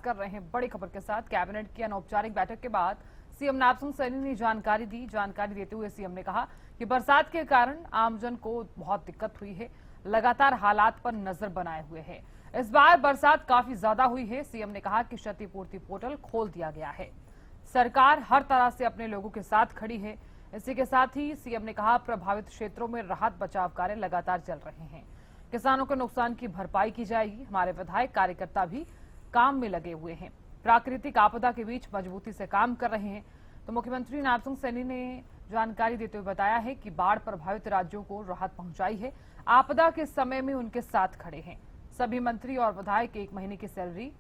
कर रहे हैं बड़ी खबर के साथ। कैबिनेट की अनौपचारिक बैठक के बाद सीएम नापसंग सैनी ने जानकारी दी। जानकारी देते हुए सीएम ने कहा कि बरसात के कारण आमजन को बहुत दिक्कत हुई है, लगातार हालात पर नजर बनाए हुए है। इस बार बरसात काफी ज्यादा हुई है। सीएम ने कहा कि क्षतिपूर्ति पोर्टल खोल दिया गया है, सरकार हर तरह से अपने लोगों के साथ खड़ी है। इसी के साथ ही सीएम ने कहा प्रभावित क्षेत्रों में राहत बचाव कार्य लगातार चल रहे हैं, किसानों के नुकसान की भरपाई की जाएगी। हमारे विधायक कार्यकर्ता भी काम में लगे हुए हैं, प्राकृतिक आपदा के बीच मजबूती से काम कर रहे हैं। तो मुख्यमंत्री नापसंग सैनी ने जानकारी देते हुए बताया है कि बाढ़ प्रभावित राज्यों को राहत पहुंचाई है, आपदा के समय में उनके साथ खड़े हैं। सभी मंत्री और विधायक 1 महीने की सैलरी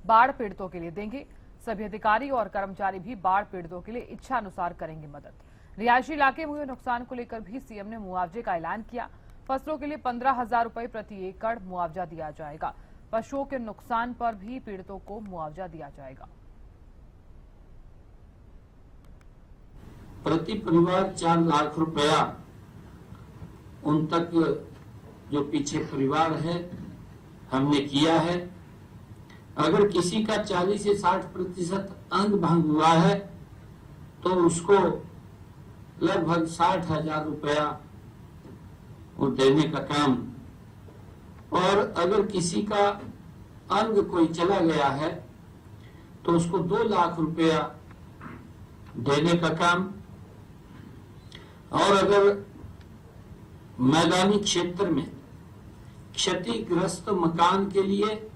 बाढ़ पीड़ितों के लिए देंगे। सभी अधिकारी और कर्मचारी भी बाढ़ पीड़ितों के लिए इच्छा अनुसार करेंगे मदद। रिहायशी इलाके में हुए नुकसान को लेकर भी सीएम ने मुआवजे का ऐलान किया। फसलों के लिए 15,000 रुपए प्रति एकड़ मुआवजा दिया जाएगा। पशुओं के नुकसान पर भी पीड़ितों को मुआवजा दिया जाएगा। प्रति परिवार 4 लाख रुपया उन तक जो पीछे परिवार है हमने किया है। अगर किसी का 40 से 60% अंग भंग हुआ है तो उसको लगभग 60,000 रुपया वो देने का काम, और अगर किसी का अंग कोई चला गया है तो उसको 2 लाख रुपया देने का काम। और अगर मैदानी क्षेत्र में क्षतिग्रस्त मकान के लिए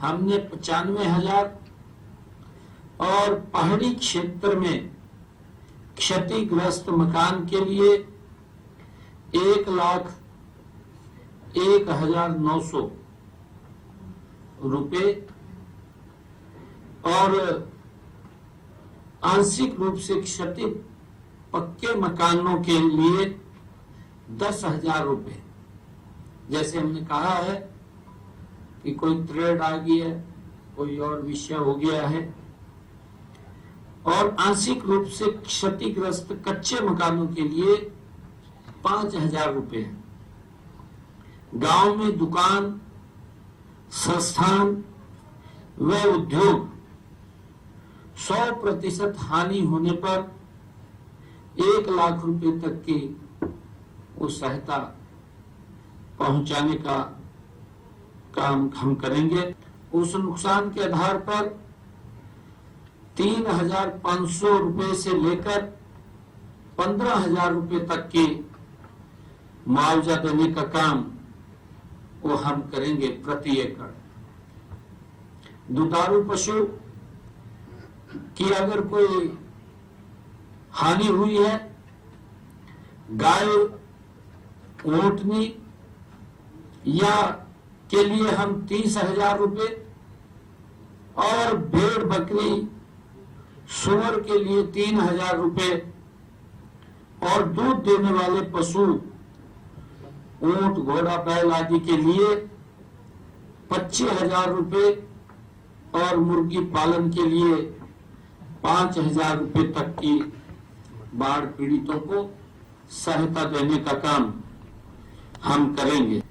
हमने 95,000 और पहाड़ी क्षेत्र में क्षतिग्रस्त मकान के लिए 1,01,900 रुपए, और आंशिक रूप से क्षति पक्के मकानों के लिए 10,000 रुपए। जैसे हमने कहा है कि कोई ट्रेड आ गई है, कोई और विषय हो गया है, और आंशिक रूप से क्षतिग्रस्त कच्चे मकानों के लिए 5,000 रुपए। गांव में दुकान, संस्थान व उद्योग 100% हानि होने पर 1 लाख रुपए तक की उस सहायता पहुंचाने का काम हम करेंगे। उस नुकसान के आधार पर 3,500 रुपए से लेकर 15,000 रुपए तक की मुआवजा देने का काम वो हम करेंगे प्रति एकड़। दुधारू पशु की अगर कोई हानि हुई है, गाय, ऊंटनी या के लिए हम 30,000 रुपए, और भेड़, बकरी, सुअर के लिए 3,000 रुपए, और दूध देने वाले पशु ऊंट, घोड़ा, बैल आदि के लिए 25,000 रुपए, और मुर्गी पालन के लिए 5,000 रुपए तक की बाढ़ पीड़ितों को सहायता देने का काम हम करेंगे।